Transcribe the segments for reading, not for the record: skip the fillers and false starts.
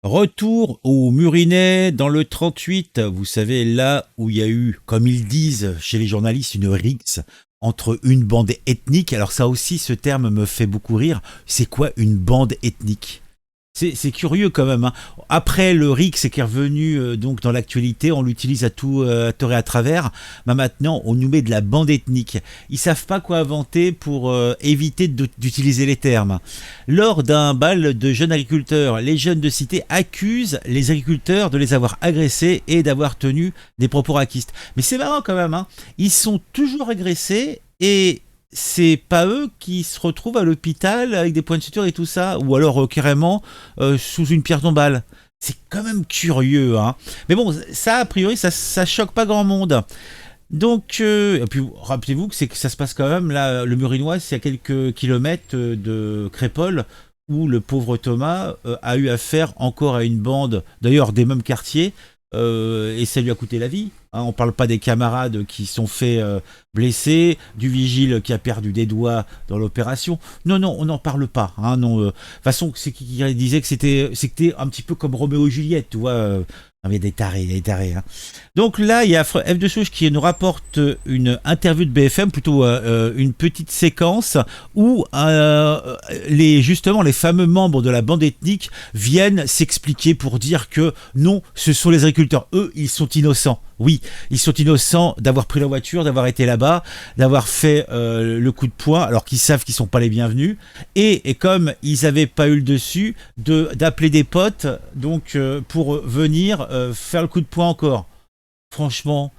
Retour au Murinais dans le 38, vous savez, là où il y a eu, comme ils disent chez les journalistes, une rixe entre une bande ethnique. Alors ça aussi, ce terme me fait beaucoup rire. C'est quoi une bande ethnique? C'est curieux quand même, hein. Après le RIC, c'est qui est revenu donc dans l'actualité, on l'utilise à tort et à travers. Mais maintenant, on nous met de la bande ethnique. Ils savent pas quoi inventer pour éviter d'utiliser les termes. Lors d'un bal de jeunes agriculteurs, les jeunes de cité accusent les agriculteurs de les avoir agressés et d'avoir tenu des propos racistes. Mais c'est marrant quand même, hein. Ils sont toujours agressés et c'est pas eux qui se retrouvent à l'hôpital avec des points de suture et tout ça, ou alors carrément sous une pierre tombale. C'est quand même curieux, hein. Mais bon, ça, a priori, ça choque pas grand monde. Donc, et puis rappelez-vous que ça se passe quand même, là, le Murinois, c'est à quelques kilomètres de Crépol, où le pauvre Thomas a eu affaire encore à une bande, d'ailleurs des mêmes quartiers, et ça lui a coûté la vie. Hein, on parle pas des camarades qui sont fait blesser, du vigile qui a perdu des doigts dans l'opération. Non, non, on n'en parle pas. Hein, non, de toute façon, c'est qui disait que c'était un petit peu comme Roméo et Juliette, tu vois. Non, mais des tarés. Hein. Donc là, il y a F de Souche qui nous rapporte une interview de BFM, plutôt une petite séquence où justement les fameux membres de la bande ethnique viennent s'expliquer pour dire que non, ce sont les agriculteurs. Eux, ils sont innocents. Oui, ils sont innocents d'avoir pris la voiture, d'avoir été là-bas, d'avoir fait le coup de poing, alors qu'ils savent qu'ils sont pas les bienvenus. Et comme ils n'avaient pas eu le dessus, d'appeler des potes donc pour venir faire le coup de poing encore. Franchement,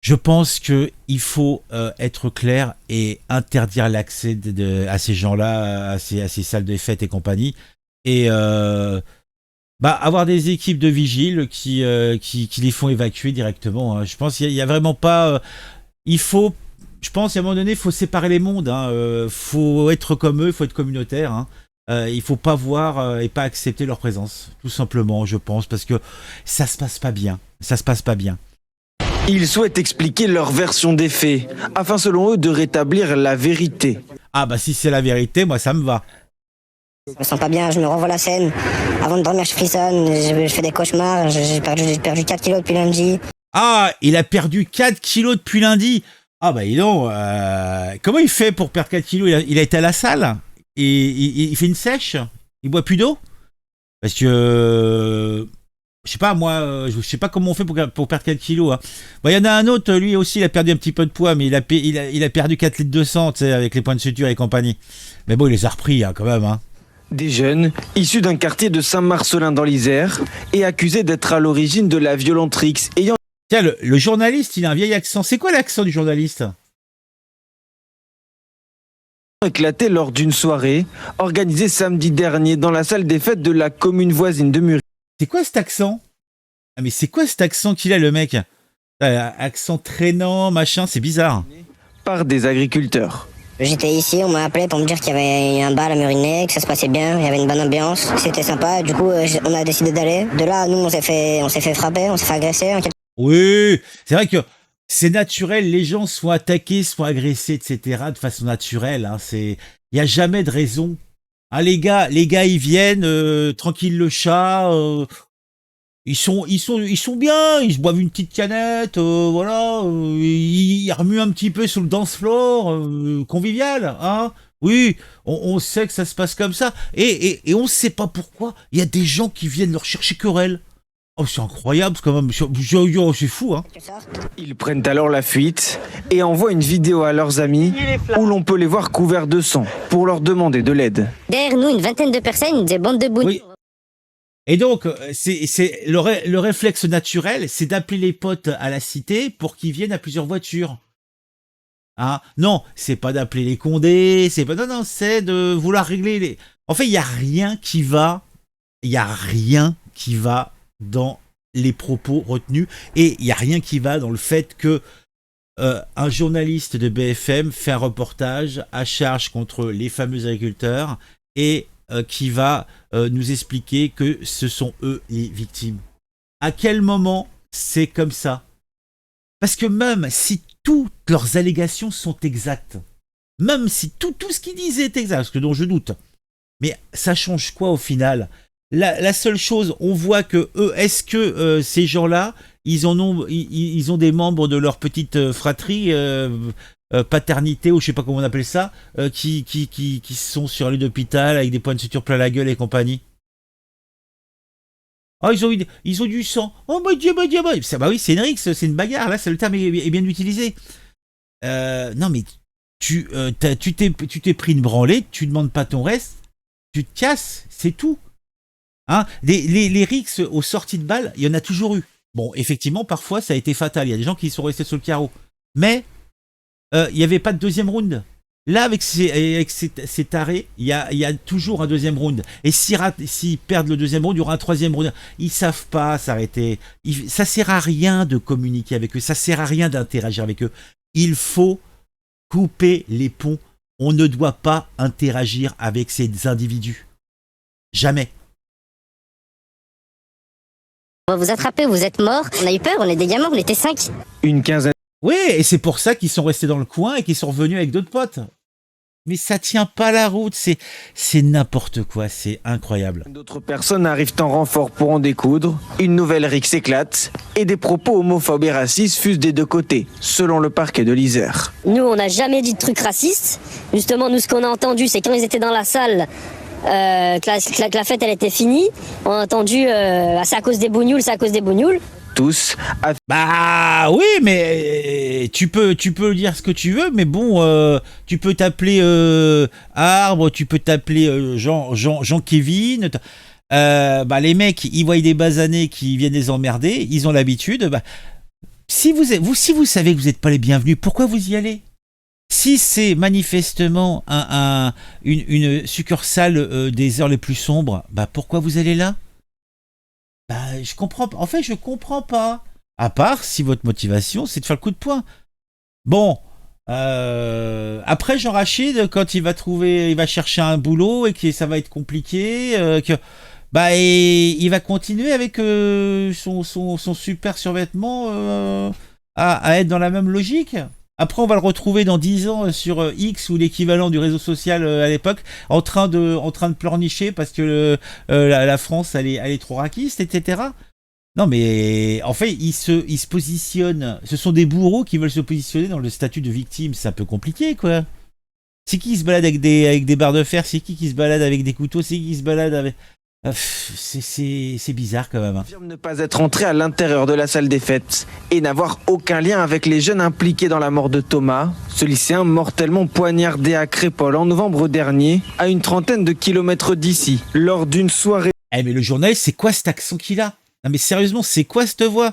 je pense qu'il faut être clair et interdire l'accès à ces gens-là, à ces salles de fête et compagnie. Et avoir des équipes de vigiles qui les font évacuer directement. Hein. Je pense qu'il y a vraiment pas. Il faut. Je pense qu'à un moment donné, il faut séparer les mondes. Hein. Faut être comme eux, il faut être communautaire. Hein. Il faut pas voir et pas accepter leur présence, tout simplement, je pense, parce que ça se passe pas bien. Ça se passe pas bien. Ils souhaitent expliquer leur version des faits, afin selon eux de rétablir la vérité. Ah bah si c'est la vérité, moi ça me va. Je me sens pas bien, je me revois la scène. Avant de dormir, je frissonne, je fais des cauchemars, j'ai perdu 4 kilos depuis lundi. Ah, il a perdu 4 kilos depuis lundi. Ah bah dis donc, comment il fait pour perdre 4 kilos? Il a été à la salle et il fait une sèche. Il boit plus d'eau. Parce que, je sais pas, moi, je sais pas comment on fait pour perdre 4 kilos. Hein. Bah, il y en a un autre, lui aussi, il a perdu un petit peu de poids, mais il a perdu 4 litres de sang, tu sais, avec les points de suture et compagnie. Mais bon, il les a repris, hein, quand même, hein. Des jeunes, issus d'un quartier de Saint-Marcelin dans l'Isère, et accusés d'être à l'origine de la violente rixe ayant... Tiens, le journaliste, il a un vieil accent. C'est quoi l'accent du journaliste? éclaté lors d'une soirée organisée samedi dernier dans la salle des fêtes de la commune voisine de Muret. C'est quoi cet accent? Ah mais c'est quoi cet accent qu'il a, le mec? Accent traînant, machin, c'est bizarre. Par des agriculteurs. J'étais ici, on m'a appelé pour me dire qu'il y avait un bal à Murinais, que ça se passait bien, il y avait une bonne ambiance, c'était sympa. Du coup, on a décidé d'aller. De là, nous, on s'est fait frapper, on s'est fait agresser. Oui, c'est vrai que c'est naturel, les gens sont attaqués, sont agressés, etc. de façon naturelle. Hein, il n'y a jamais de raison. Hein, les gars, ils viennent, tranquille le chat. Ils sont bien. Ils se boivent une petite canette, voilà. Ils remuent un petit peu sur le dance floor, convivial, hein. Oui, on sait que ça se passe comme ça. Et on ne sait pas pourquoi. Il y a des gens qui viennent leur chercher querelle. Oh, c'est incroyable quand même, c'est fou, hein. Ils prennent alors la fuite et envoient une vidéo à leurs amis où l'on peut les voir couverts de sang pour leur demander de l'aide. Derrière nous, une vingtaine de personnes, des bandes de bouts. Oui. Et donc, c'est le réflexe naturel, c'est d'appeler les potes à la cité pour qu'ils viennent à plusieurs voitures. Hein? Non, c'est pas d'appeler les condés, c'est pas, non, c'est de vouloir régler les... En fait, il y a rien qui va dans les propos retenus et il y a rien qui va dans le fait que un journaliste de BFM fait un reportage à charge contre les fameux agriculteurs et qui va nous expliquer que ce sont eux les victimes. À quel moment c'est comme ça? Parce que même si toutes leurs allégations sont exactes, même si tout ce qu'ils disent est exact, ce que dont je doute, mais ça change quoi au final? La seule chose, on voit que eux, est-ce que ces gens-là, ils ont des membres de leur petite fratrie, paternité, ou je sais pas comment on appelle ça, qui sont sur un lit d'hôpital avec des points de suture plein la gueule et compagnie. Oh, ils ont du sang. Oh mon Dieu, mon Dieu, mon Dieu. Bah oui, c'est une rixe, c'est une bagarre. Là, le terme est bien utilisé. Non, mais tu t'es pris une branlée, tu demandes pas ton reste, tu te casses, c'est tout. Hein, les rixes aux sorties de balles, il y en a toujours eu. Bon, effectivement, parfois, ça a été fatal. Il y a des gens qui sont restés sur le carreau. Mais il n'y avait pas de deuxième round. Là, avec ces tarés, il y a toujours un deuxième round. Et s'ils perdent le deuxième round, il y aura un troisième round. Ils savent pas s'arrêter. Ça sert à rien de communiquer avec eux. Ça sert à rien d'interagir avec eux. Il faut couper les ponts. On ne doit pas interagir avec ces individus. Jamais. On va vous attraper, vous êtes morts. On a eu peur, on est des gamins, on était 5. Une quinzaine Oui, et c'est pour ça qu'ils sont restés dans le coin et qu'ils sont revenus avec d'autres potes. Mais ça tient pas la route, c'est n'importe quoi, c'est incroyable. d'autres personnes arrivent en renfort pour en découdre. Une nouvelle rixe éclate et des propos homophobes et racistes fusent des deux côtés, selon le parquet de l'Isère. Nous, on n'a jamais dit de trucs racistes. Justement, nous, ce qu'on a entendu, c'est quand ils étaient dans la salle, que la fête, elle était finie. On a entendu, c'est à cause des bougnoules, c'est à cause des bougnoules. Tous Bah oui, mais tu peux dire ce que tu veux, mais bon, tu peux t'appeler Arbre, tu peux t'appeler Jean-Kévin. Bah les mecs, ils voient des basanés qui viennent les emmerder, ils ont l'habitude. Bah, si vous savez que vous n'êtes pas les bienvenus, pourquoi vous y allez? Si c'est manifestement une succursale des heures les plus sombres, bah pourquoi vous allez là? Bah, je comprends pas. En fait, je comprends pas. À part si votre motivation, c'est de faire le coup de poing. Bon. Après, Jean Rachid, quand il va chercher un boulot et que ça va être compliqué, il va continuer avec son super survêtement à être dans la même logique. Après, on va le retrouver dans 10 ans sur X ou l'équivalent du réseau social à l'époque, en train de pleurnicher parce que la France, elle est trop raquiste, etc. Non, mais en fait, ils se positionnent. Ce sont des bourreaux qui veulent se positionner dans le statut de victime. C'est un peu compliqué, quoi. C'est qui se balade avec des barres de fer? C'est qui se balade avec des couteaux? C'est qui se balade avec... C'est bizarre quand même. Affirme ne pas être entré à l'intérieur de la salle des fêtes et n'avoir aucun lien avec les jeunes impliqués dans la mort de Thomas, ce lycéen mortellement poignardé à Crépol en novembre dernier, à une trentaine de kilomètres d'ici, lors d'une soirée. Eh mais le journaliste, c'est quoi cet accent qu'il a? Non mais sérieusement, c'est quoi cette voix?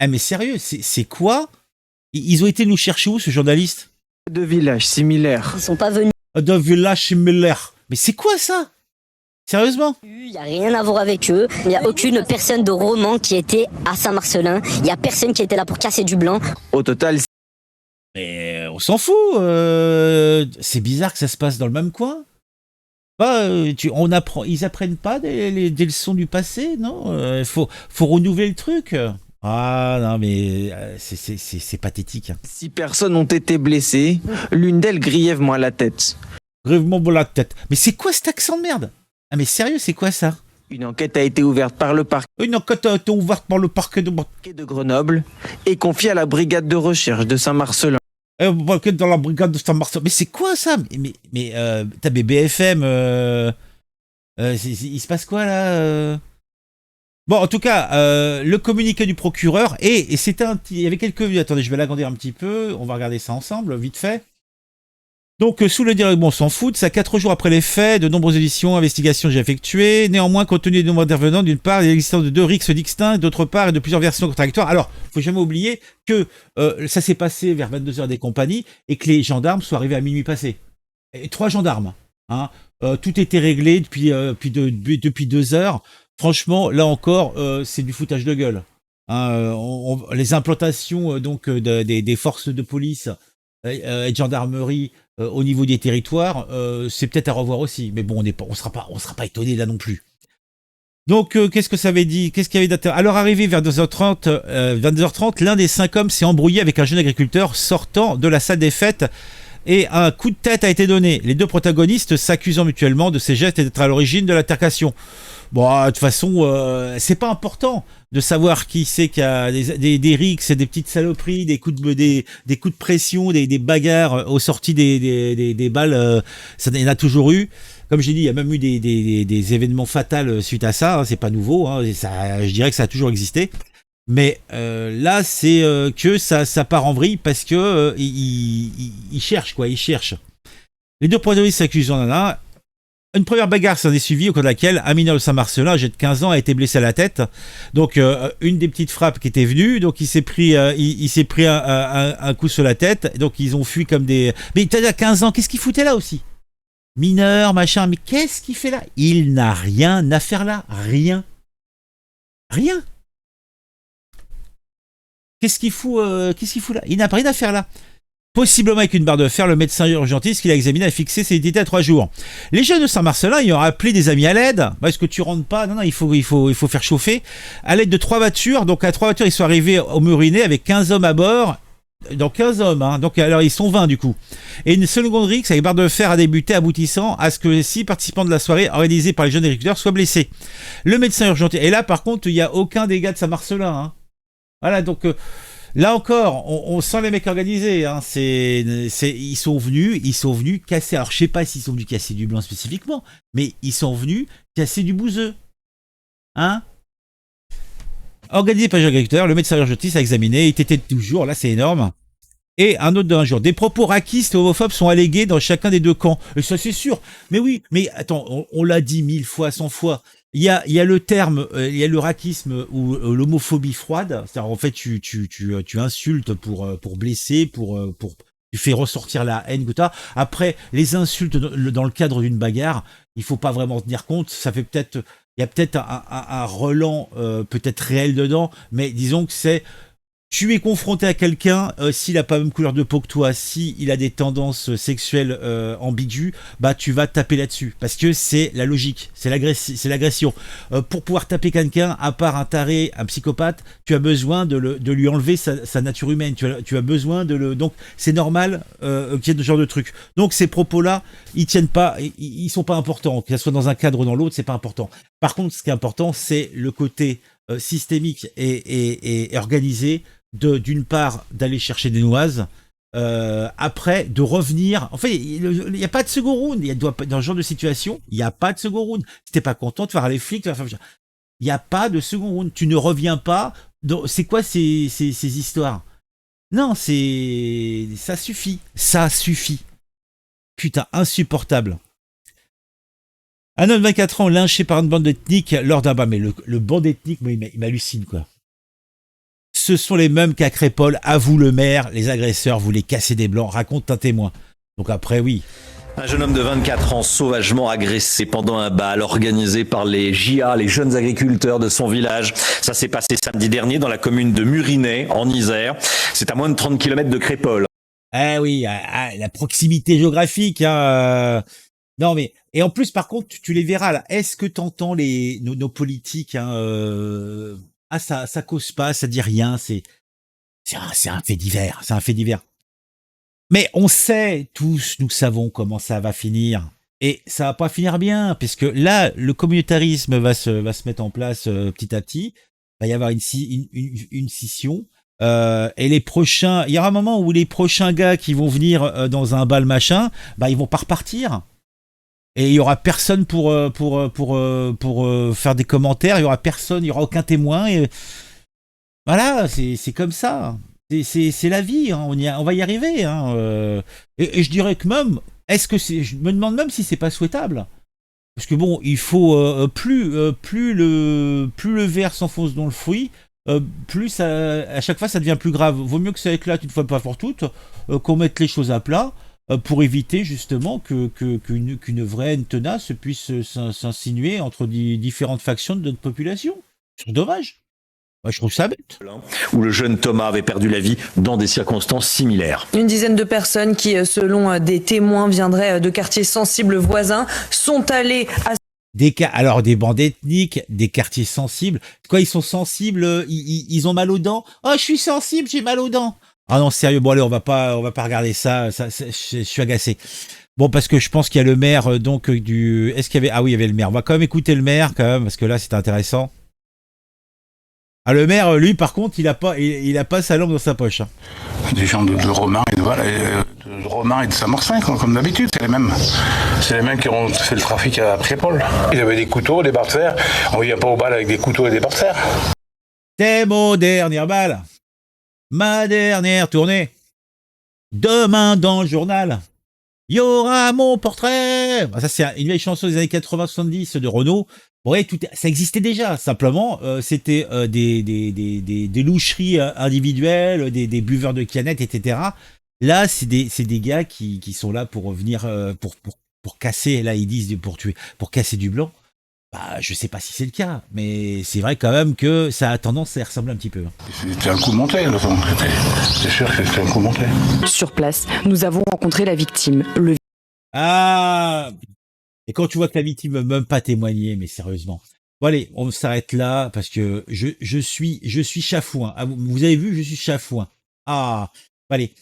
Eh mais sérieux, c'est quoi? Ils ont été nous chercher où, ce journaliste? De villages similaires. Ils sont pas venus. De villages similaires. Mais c'est quoi ça? Sérieusement? Il n'y a rien à voir avec eux. Il n'y a aucune personne de Romans qui était à Saint-Marcelin. Il n'y a personne qui était là pour casser du blanc. Au total, Mais on s'en fout. C'est bizarre que ça se passe dans le même coin. Bah, ils apprennent pas des leçons du passé, non? Faut renouveler le truc. Ah non, mais c'est pathétique. 6 personnes ont été blessées, l'une d'elles grièvement à la tête. Grièvement pour la tête. Mais c'est quoi cet accent de merde? Ah mais sérieux, c'est quoi ça? Une enquête a été ouverte par le parquet Une enquête a été ouverte par le parquet de Grenoble et confiée à la brigade de recherche de Saint-Marcelin. Dans la brigade de Saint-Marcelin. Mais c'est quoi ça? Mais t'as BFM. Il se passe quoi là? Bon, en tout cas, le communiqué du procureur et c'était il y avait quelques... Attendez, je vais l'agrandir un petit peu. On va regarder ça ensemble, vite fait. Donc, sous le direct, bon, on s'en fout, ça 4 jours après les faits, de nombreuses éditions, investigations déjà effectuées. Néanmoins, compte tenu des nombres d'intervenants, d'une part, il y a l'existence de 2 rixes distincts, d'autre part, et de plusieurs versions contradictoires. Alors, faut jamais oublier que ça s'est passé vers 22h des compagnies et que les gendarmes sont arrivés à minuit passé. Et 3 gendarmes, hein. Tout était réglé depuis 2 heures. Franchement, là encore, c'est du foutage de gueule. Hein, les implantations des forces de police et de gendarmerie au niveau des territoires, c'est peut-être à revoir aussi. Mais bon, on sera pas étonné là non plus. Donc, qu'est-ce que ça avait dit? Qu'est-ce qu'il y avait d'intéressant? Alors, arrivé vers 22h30, l'un des 5 hommes s'est embrouillé avec un jeune agriculteur sortant de la salle des fêtes et un coup de tête a été donné. Les deux protagonistes s'accusant mutuellement de ces gestes et d'être à l'origine de l'altercation. Bon, de toute façon, c'est pas important de savoir qui c'est qui a des rixes, des petites saloperies, des coups de pression, des bagarres aux sorties des balles. Ça il y en a toujours eu. Comme j'ai dit, il y a même eu des événements fatals suite à ça. Hein, c'est pas nouveau. Hein, et ça, je dirais que ça a toujours existé. Mais là, c'est que ça part en vrille parce que ils cherchent quoi. Ils cherchent. Les deux protagonistes s'accusent en un. Une première bagarre s'en est suivie au cours de laquelle un mineur de Saint-Marcelin, âgé de 15 ans, a été blessé à la tête. Donc une des petites frappes qui était venue, donc il s'est pris un coup sur la tête. Donc ils ont fui comme des... Mais t'as 15 ans, qu'est-ce qu'il foutait là aussi? Mineur, machin, mais qu'est-ce qu'il fait là? Il n'a rien à faire là, rien. Rien. Qu'est-ce qu'il fout là? Il n'a rien à faire là. Possiblement avec une barre de fer, le médecin urgentiste qui l'a examiné a fixé ses identités à 3 jours. Les jeunes de Saint-Marcelin y ont appelé des amis à l'aide. Est-ce que tu rentres pas? Non, il faut faire chauffer. À l'aide de 3 voitures. Donc à 3 voitures, ils sont arrivés au Murinet avec 15 hommes à bord. Donc 15 hommes, hein. Donc alors ils sont 20 du coup. Et une seconde rixe avec barre de fer a débuté, aboutissant à ce que 6 participants de la soirée organisée par les jeunes agriculteurs soient blessés. Le médecin urgentiste. Et là par contre, il n'y a aucun des gars de Saint-Marcelin. Hein. Voilà, donc... là encore, on sent les mecs organisés. Hein. Ils sont venus casser. Alors, je sais pas s'ils sont venus casser du blanc spécifiquement, mais ils sont venus casser du bouseux. Hein? Organisé par les agriculteurs, le médecin urgentiste a examiné. Il était toujours, là, c'est énorme. Et un autre d'un jour. Des propos racistes et homophobes sont allégués dans chacun des deux camps. Et ça, c'est sûr. Mais oui, mais attends, on l'a dit 1000 fois, 100 fois. Il y a le terme, il y a le racisme ou l'homophobie froide. C'est-à-dire, en fait, tu insultes pour blesser, tu fais ressortir la haine que t'as. Après, les insultes dans le cadre d'une bagarre, il faut pas vraiment tenir compte. Ça fait peut-être, il y a peut-être un relent peut-être réel dedans, mais disons que c'est... Tu es confronté à quelqu'un, s'il a pas la même couleur de peau que toi, s'il a des tendances sexuelles ambiguës, bah tu vas taper là-dessus. Parce que c'est la logique, c'est l'agression. Pour pouvoir taper quelqu'un, à part un taré, un psychopathe, tu as besoin de lui enlever sa nature humaine. Tu as besoin de le... Donc c'est normal qu'il y ait ce genre de truc. Donc ces propos-là, ils tiennent pas, ils sont pas importants. Que ce soit dans un cadre ou dans l'autre, c'est pas important. Par contre, ce qui est important, c'est le côté systémique et organisé d'une part d'aller chercher des noises, après de revenir. En fait, il n'y a pas de second round. Dans ce genre de situation, il n'y a pas de second round. Si t'es pas content de faire les flics, il n'y a pas de second round. Tu ne reviens pas. C'est quoi ces histoires? Non, ça suffit. Ça suffit. Putain, insupportable. Un homme de 24 ans lynché par une bande ethnique lors d'un bar. Mais le bande ethnique, moi, il m'hallucine, quoi. Ce sont les mêmes qu'à Crépol, avoue le maire. Les agresseurs voulaient casser des blancs, raconte un témoin. Donc après, oui. Un jeune homme de 24 ans sauvagement agressé pendant un bal organisé par les JA, les jeunes agriculteurs de son village. Ça s'est passé samedi dernier dans la commune de Murinet, en Isère. C'est à moins de 30 km de Crépol. Ah oui, la proximité géographique. Hein, Non mais, et en plus par contre, tu les verras là. Est-ce que t'entends nos politiques ça cause pas, ça dit rien, c'est un fait divers, c'est un fait divers. Mais on sait tous, nous savons comment ça va finir. Et ça va pas finir bien, puisque là, le communautarisme va se mettre en place petit à petit. Il va y avoir une scission. Et les prochains, il y aura un moment où les prochains gars qui vont venir dans un bal machin, bah ils vont pas repartir. Et il y aura personne pour faire des commentaires, il y aura personne, il y aura aucun témoin. Et voilà, c'est comme ça. C'est la vie, hein. On va y arriver. Hein. Et je dirais que même, je me demande même si c'est pas souhaitable. Parce que bon, il faut plus le verre s'enfonce dans le fruit, plus à chaque fois ça devient plus grave. Vaut mieux que ça éclate une fois pas pour toutes, qu'on mette les choses à plat. Pour éviter justement qu'une vraie haine tenace puisse s'insinuer entre différentes factions de notre population. C'est dommage. Moi, je trouve ça bête. Où le jeune Thomas avait perdu la vie dans des circonstances similaires. Une dizaine de personnes qui, selon des témoins, viendraient de quartiers sensibles voisins, sont allées à... Alors des bandes ethniques, des quartiers sensibles. Quoi, ils sont sensibles, ils ont mal aux dents. Oh, je suis sensible, j'ai mal aux dents. Ah non, sérieux, bon allez, on va pas regarder ça, je suis agacé. Bon, parce que je pense qu'il y a le maire, donc, du... Est-ce qu'il y avait... Ah oui, il y avait le maire. On va quand même écouter le maire, quand même, parce que là, c'est intéressant. Ah, le maire, lui, par contre, il a pas sa lampe dans sa poche. Hein. Des gens de Romain et de Romain et de Saint-Martin, comme d'habitude, c'est les mêmes. C'est les mêmes qui ont fait le trafic à Prépol. Ils avaient des couteaux, des barres de fer. On vient pas au bal avec des couteaux et des barres de fer. C'est mon dernier bal. Ma dernière tournée. Demain dans le journal. Il y aura mon portrait. Ça, c'est une vieille chanson des années 80-70 de Renaud. Ouais, ça existait déjà. Simplement, c'était des loucheries individuelles, des buveurs de canettes, etc. Là, c'est des gars qui sont là pour venir, pour casser. Là, ils disent pour casser du blanc. Bah, je sais pas si c'est le cas, mais c'est vrai quand même que ça a tendance à y ressembler un petit peu. C'était un coup monté, le fond. C'est sûr que c'était un coup monté. Sur place, nous avons rencontré la victime. Ah! Et quand tu vois que la victime ne veut même pas témoigner, mais sérieusement. Bon allez, on s'arrête là parce que je suis chafouin. Ah, vous avez vu, je suis chafouin. Ah, allez.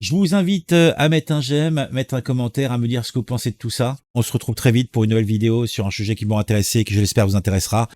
Je vous invite à mettre un j'aime, mettre un commentaire, à me dire ce que vous pensez de tout ça. On se retrouve très vite pour une nouvelle vidéo sur un sujet qui m'aura intéressé et qui, je l'espère, vous intéressera.